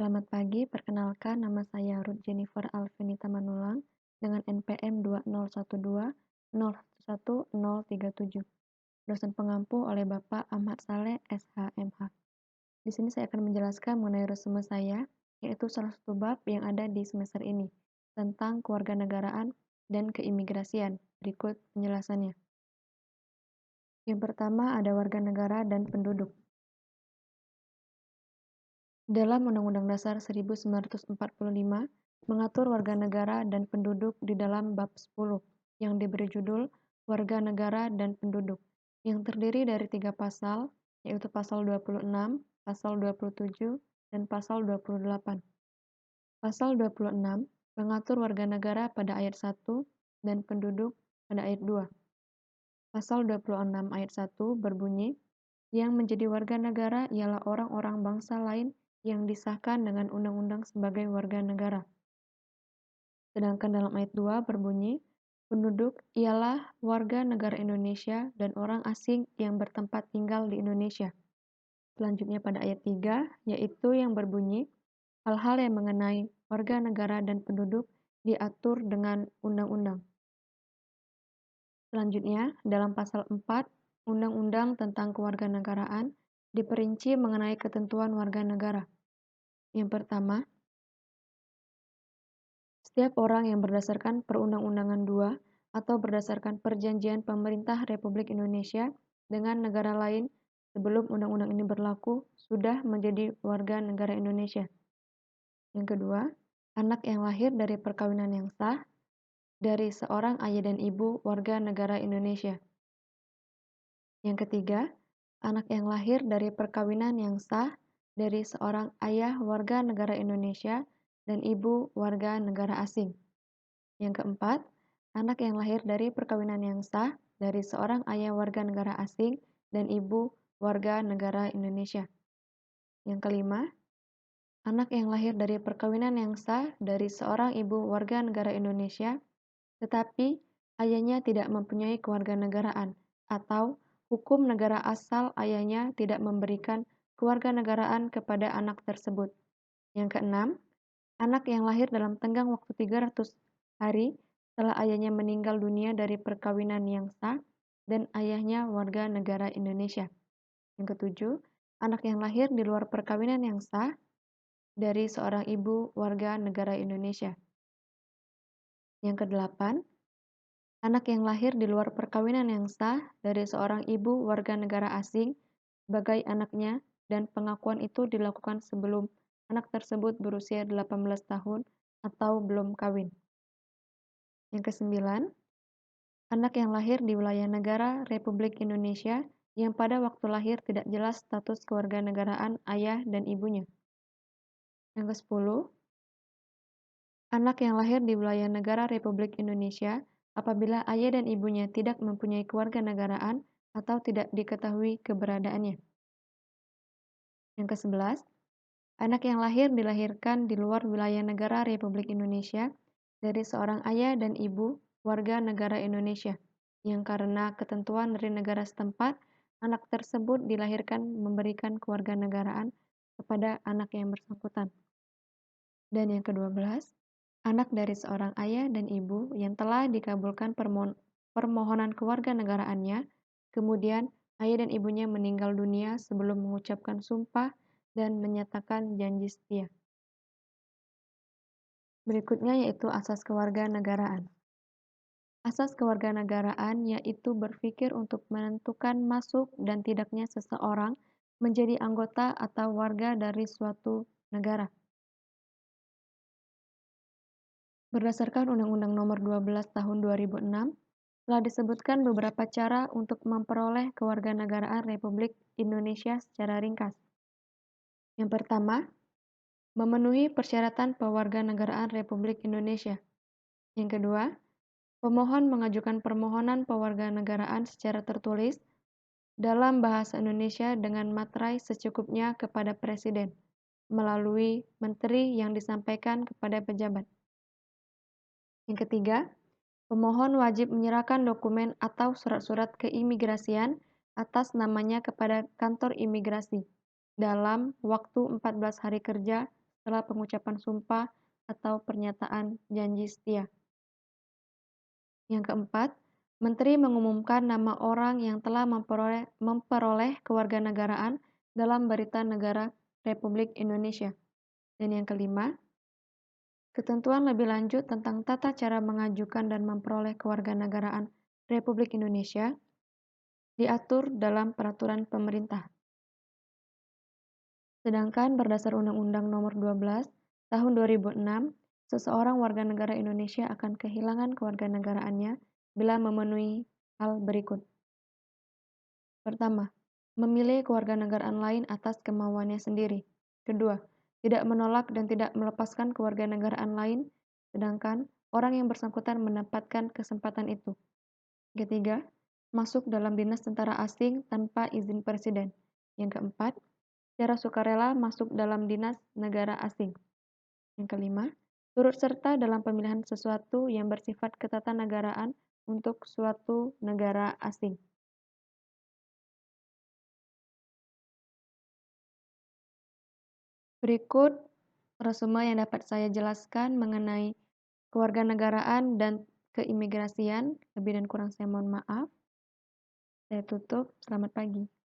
Selamat pagi, perkenalkan nama saya Ruth Jennifer Alvenita Manulang dengan NPM 20120111037. Dosen pengampu oleh Bapak Ahmad Saleh SHMH. Di sini saya akan menjelaskan mengenai resume saya, yaitu salah satu bab yang ada di semester ini tentang kewarganegaraan dan keimigrasian. Berikut penjelasannya. Yang pertama ada warga negara dan penduduk. Dalam Undang-Undang Dasar 1945 mengatur warga negara dan penduduk di dalam bab 10 yang diberi judul Warga Negara dan Penduduk yang terdiri dari 3 pasal, yaitu pasal 26, pasal 27, dan pasal 28. Pasal 26 mengatur warga negara pada ayat 1 dan penduduk pada ayat 2. Pasal 26 ayat 1 berbunyi, yang menjadi warga negara ialah orang-orang bangsa lain yang disahkan dengan undang-undang sebagai warga negara. Sedangkan dalam ayat 2 berbunyi, penduduk ialah warga negara Indonesia dan orang asing yang bertempat tinggal di Indonesia. Selanjutnya pada ayat 3, yaitu yang berbunyi, hal-hal yang mengenai warga negara dan penduduk diatur dengan undang-undang. Selanjutnya, dalam pasal 4, Undang-Undang tentang Kewarganegaraan diperinci mengenai ketentuan warga negara. Yang pertama, setiap orang yang berdasarkan Perundang-Undangan 2 atau berdasarkan Perjanjian Pemerintah Republik Indonesia dengan negara lain sebelum undang-undang ini berlaku sudah menjadi warga negara Indonesia. Yang kedua, anak yang lahir dari perkawinan yang sah dari seorang ayah dan ibu warga negara Indonesia. Yang ketiga, anak yang lahir dari perkawinan yang sah dari seorang ayah warga negara Indonesia dan ibu warga negara asing. Yang keempat, anak yang lahir dari perkawinan yang sah dari seorang ayah warga negara asing dan ibu warga negara Indonesia. Yang kelima, anak yang lahir dari perkawinan yang sah dari seorang ibu warga negara Indonesia, tetapi ayahnya tidak mempunyai kewarganegaraan atau hukum negara asal ayahnya tidak memberikan kewarganegaraan kepada anak tersebut. Yang keenam, anak yang lahir dalam tenggang waktu 300 hari setelah ayahnya meninggal dunia dari perkawinan yang sah dan ayahnya warga negara Indonesia. Yang ketujuh, anak yang lahir di luar perkawinan yang sah dari seorang ibu warga negara Indonesia. Yang kedelapan, anak yang lahir di luar perkawinan yang sah dari seorang ibu warga negara asing sebagai anaknya dan pengakuan itu dilakukan sebelum anak tersebut berusia 18 tahun atau belum kawin. Yang kesembilan, anak yang lahir di wilayah negara Republik Indonesia yang pada waktu lahir tidak jelas status kewarganegaraan ayah dan ibunya. Yang kesepuluh, anak yang lahir di wilayah negara Republik Indonesia apabila ayah dan ibunya tidak mempunyai kewarganegaraan atau tidak diketahui keberadaannya. Yang kesebelas, anak yang lahir dilahirkan di luar wilayah negara Republik Indonesia dari seorang ayah dan ibu warga negara Indonesia, yang karena ketentuan dari negara setempat, anak tersebut dilahirkan memberikan kewarganegaraan kepada anak yang bersangkutan. Dan yang ke-12, anak dari seorang ayah dan ibu yang telah dikabulkan permohonan kewarganegaraannya, kemudian ayah dan ibunya meninggal dunia sebelum mengucapkan sumpah dan menyatakan janji setia. Berikutnya yaitu asas kewarganegaraan. Asas kewarganegaraan yaitu berpikir untuk menentukan masuk dan tidaknya seseorang menjadi anggota atau warga dari suatu negara. Berdasarkan Undang-Undang Nomor 12 Tahun 2006, telah disebutkan beberapa cara untuk memperoleh kewarganegaraan Republik Indonesia secara ringkas. Yang pertama, memenuhi persyaratan pewarganegaraan Republik Indonesia. Yang kedua, pemohon mengajukan permohonan pewarganegaraan secara tertulis dalam bahasa Indonesia dengan materai secukupnya kepada Presiden, melalui menteri yang disampaikan kepada pejabat. Yang ketiga, pemohon wajib menyerahkan dokumen atau surat-surat keimigrasian atas namanya kepada kantor imigrasi dalam waktu 14 hari kerja setelah pengucapan sumpah atau pernyataan janji setia. Yang keempat, Menteri mengumumkan nama orang yang telah memperoleh kewarganegaraan dalam Berita Negara Republik Indonesia. Dan yang kelima, ketentuan lebih lanjut tentang tata cara mengajukan dan memperoleh kewarganegaraan Republik Indonesia diatur dalam peraturan pemerintah. Sedangkan berdasar Undang-Undang Nomor 12 Tahun 2006, seseorang warga negara Indonesia akan kehilangan kewarganegaraannya bila memenuhi hal berikut. Pertama, memilih kewarganegaraan lain atas kemauannya sendiri. Kedua, tidak menolak dan tidak melepaskan kewarganegaraan lain, sedangkan orang yang bersangkutan mendapatkan kesempatan itu. Ketiga, masuk dalam dinas tentara asing tanpa izin presiden. Yang keempat, secara sukarela masuk dalam dinas negara asing. Yang kelima, turut serta dalam pemilihan sesuatu yang bersifat ketatanegaraan untuk suatu negara asing. Berikut resume yang dapat saya jelaskan mengenai kewarganegaraan dan keimigrasian. Lebih dan kurang saya mohon maaf. Saya tutup. Selamat pagi.